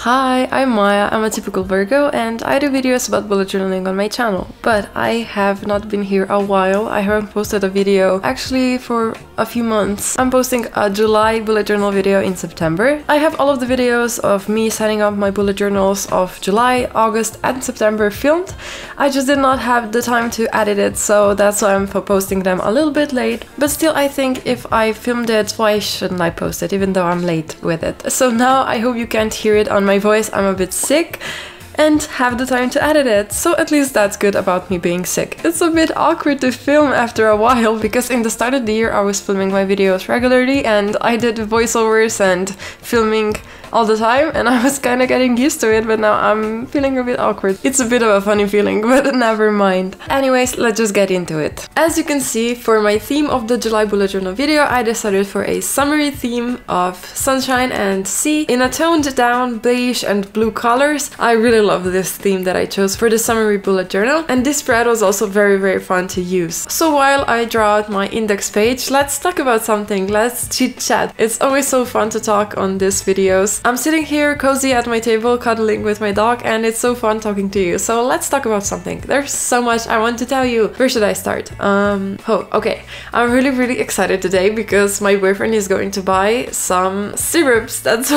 Hi, I'm Maya, I'm a typical Virgo and I do videos about bullet journaling on my channel. But I have not been here a while. I haven't posted a video actually for a few months. I'm posting a July bullet journal video in September. I have all of the videos of me setting up my bullet journals of July, August and September filmed. I just did not have the time to edit it, so that's why I'm posting them a little bit late. But still, I think if I filmed it, why shouldn't I post it even though I'm late with it? So now I hope you can't hear it on my voice. I'm a bit sick and have the time to edit it, so at least that's good about me being sick. It's a bit awkward to film after a while because in the start of the year I was filming my videos regularly and I did voiceovers and filming all the time and I was kind of getting used to it, but now I'm feeling a bit awkward. It's a bit of a funny feeling, but never mind. Anyways, let's just get into it. As you can see, for my theme of the July bullet journal video, I decided for a summery theme of sunshine and sea in a toned down beige and blue colors. I really love this theme that I chose for the summery bullet journal, and this spread was also very fun to use. So while I draw out my index page, let's talk about something. Let's chit chat. It's always so fun to talk on these videos. I'm sitting here cozy at my table cuddling with my dog and it's so fun talking to you. So let's talk about something. There's so much I want to tell you. Where should I start? Okay. I'm really excited today because my boyfriend is going to buy some syrups. That's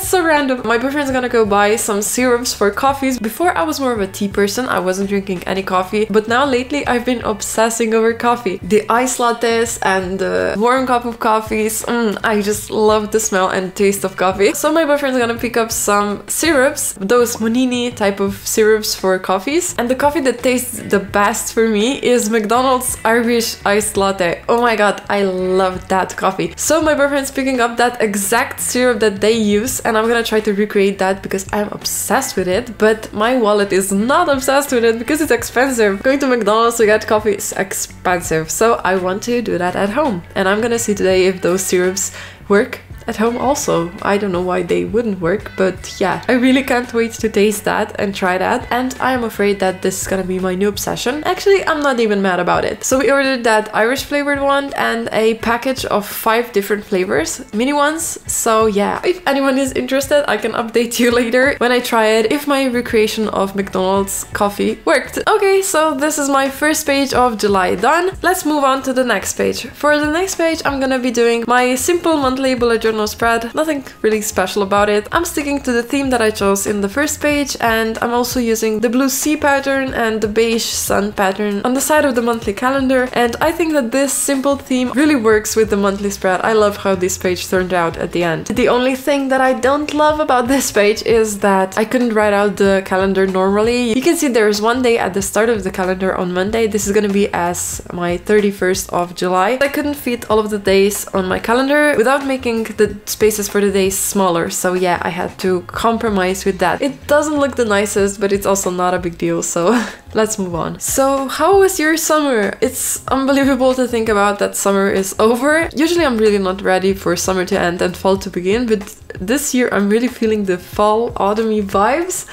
so random. My boyfriend's gonna go buy some syrups for coffees. Before I was more of a tea person. I wasn't drinking any coffee, but now lately I've been obsessing over coffee. The ice lattes and the warm cup of coffees. I just love the smell and taste of coffee. So my boyfriend's gonna pick up some syrups, those Monini type of syrups for coffees. And the coffee that tastes the best for me is McDonald's Irish iced latte. Oh my god, I love that coffee. So my boyfriend's picking up that exact syrup that they use and I'm gonna try to recreate that because I'm obsessed with it, but my wallet is not obsessed with it because it's expensive. Going to McDonald's to get coffee is expensive, so I want to do that at home. And I'm gonna see today if those syrups work at home also. I don't know why they wouldn't work, but yeah, I really can't wait to taste that and try that. And I'm afraid that this is gonna be my new obsession. Actually, I'm not even mad about it. So we ordered that Irish flavored one and a package of 5 different flavors, mini ones. So yeah, if anyone is interested, I can update you later when I try it, if my recreation of McDonald's coffee worked. Okay, so this is my first page of July done. Let's move on to the next page. For the next page, I'm gonna be doing my simple monthly bullet journal spread. Nothing really special about it. I'm sticking to the theme that I chose in the first page, and I'm also using the blue sea pattern and the beige sun pattern on the side of the monthly calendar, and I think that this simple theme really works with the monthly spread. I love how this page turned out at the end. The only thing that I don't love about this page is that I couldn't write out the calendar normally. You can see there's one day at the start of the calendar on Monday. This is gonna be as my 31st of July. I couldn't fit all of the days on my calendar without making the spaces for the days smaller, so yeah, I had to compromise with that. It doesn't look the nicest, but it's also not a big deal, so let's move on. So how was your summer? It's unbelievable to think about that summer is over. Usually I'm really not ready for summer to end and fall to begin, but this year I'm really feeling the fall autumny vibes.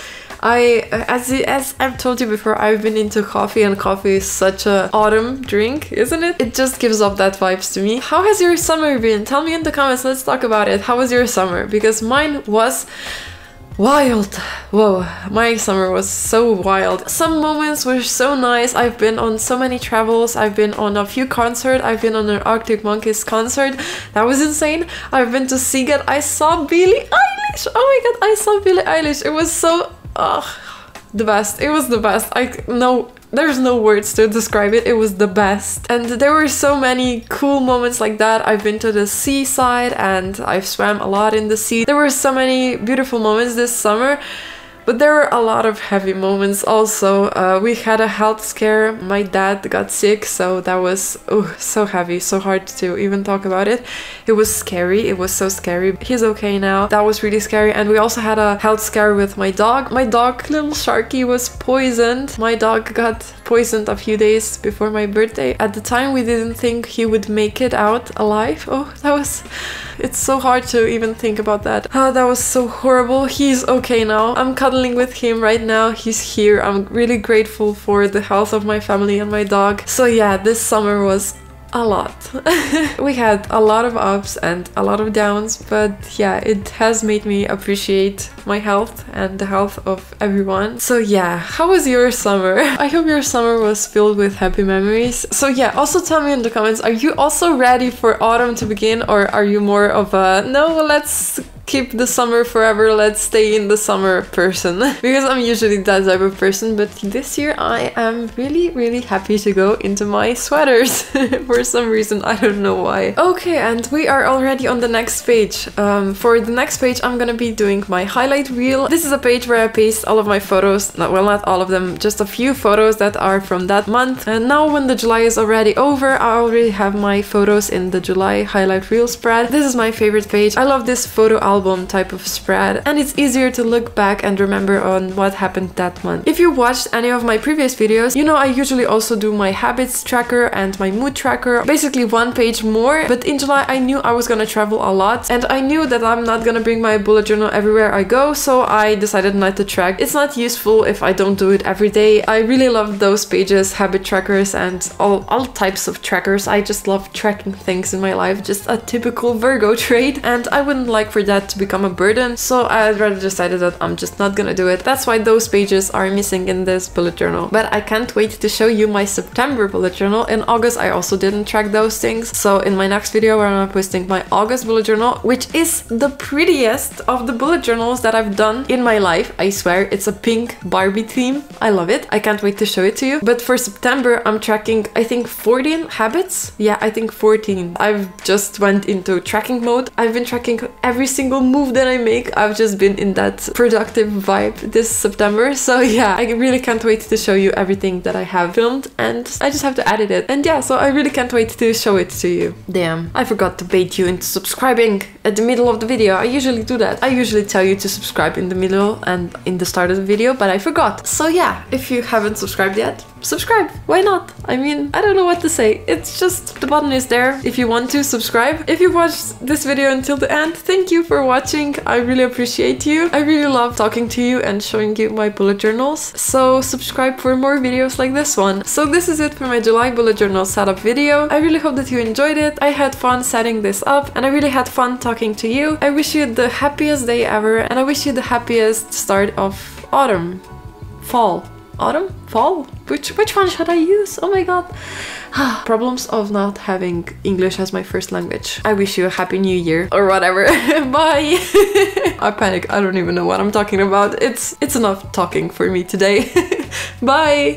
As I've told you before, I've been into coffee and coffee is such a autumn drink, isn't it? It just gives off that vibes to me. How has your summer been? Tell me in the comments, let's talk about it. How was your summer? Because mine was wild. Whoa, my summer was so wild. Some moments were so nice. I've been on so many travels. I've been on a few concerts. I've been on an Arctic Monkeys concert. That was insane. I've been to Seagate. I saw Billie Eilish. Oh my god, I saw Billie Eilish. It was so... the best. It was the best. There's no words to describe it. It was the best. And there were so many cool moments like that. I've been to the seaside and I've swam a lot in the sea. There were so many beautiful moments this summer. But there were a lot of heavy moments also. We had a health scare. My dad got sick, so that was so heavy, so hard to even talk about it. It was scary. It was so scary. He's okay now. That was really scary. And we also had a health scare with my dog. My dog, little Sharky, was poisoned. My dog got poisoned a few days before my birthday. At the time, we didn't think he would make it out alive. Oh, that was... It's so hard to even think about that. Oh, that was so horrible. He's okay now. I'm cuddling with him right now. He's here. I'm really grateful for the health of my family and my dog. So yeah, this summer was a lot. We had a lot of ups and a lot of downs, but yeah, it has made me appreciate my health and the health of everyone. So yeah, how was your summer? I hope your summer was filled with happy memories. So yeah, also tell me in the comments, are you also ready for autumn to begin, or are you more of a no, let's keep the summer forever, let's stay in the summer person? Because I'm usually that type of person, but this year I am really happy to go into my sweaters for some reason, I don't know why. Okay, and we are already on the next page. For the next page I'm gonna be doing my highlight reel. This is a page where I paste all of my photos, well, not all of them, just a few photos that are from that month. And now when the July is already over, I already have my photos in the July highlight reel spread. This is my favorite page. I love this photo album type of spread, and it's easier to look back and remember on what happened that month. If you watched any of my previous videos, you know I usually also do my habits tracker and my mood tracker, basically one page more. But in July I knew I was gonna travel a lot, and I knew that I'm not gonna bring my bullet journal everywhere I go, so I decided not to track. It's not useful if I don't do it every day. I really love those pages, habit trackers and all types of trackers. I just love tracking things in my life, just a typical Virgo trait, and I wouldn't like for that to become a burden, so I rather decided that I'm just not gonna do it. That's why those pages are missing in this bullet journal. But I can't wait to show you my September bullet journal. In August I also didn't track those things, so in my next video where I'm posting my August bullet journal, which is the prettiest of the bullet journals that I've done in my life. I swear, it's a pink Barbie theme. I love it. I can't wait to show it to you. But for September I'm tracking, I think 14 habits. Yeah, I think 14. I've just went into tracking mode. I've been tracking every single move that I make. I've just been in that productive vibe this September. So yeah, I really can't wait to show you everything that I have filmed, and I just have to edit it. And yeah, so I really can't wait to show it to you. Damn, I forgot to bait you into subscribing at the middle of the video. I usually do that. I usually tell you to subscribe in the middle and in the start of the video, but I forgot. So yeah, if you haven't subscribed yet, subscribe. Why not? I mean, I don't know what to say. It's just, the button is there if you want to subscribe. If you watched this video until the end, thank you for watching. I really appreciate you. I really love talking to you and showing you my bullet journals. So subscribe for more videos like this one. So this is it for my July bullet journal setup video. I really hope that you enjoyed it. I had fun setting this up, and I really had fun talking to you. I wish you the happiest day ever, and I wish you the happiest start of autumn. Fall. Autumn? Fall? Which one should I use? Oh my god. Problems of not having English as my first language. I wish you a happy new year or whatever. Bye. I panic. I don't even know what I'm talking about. It's enough talking for me today. Bye.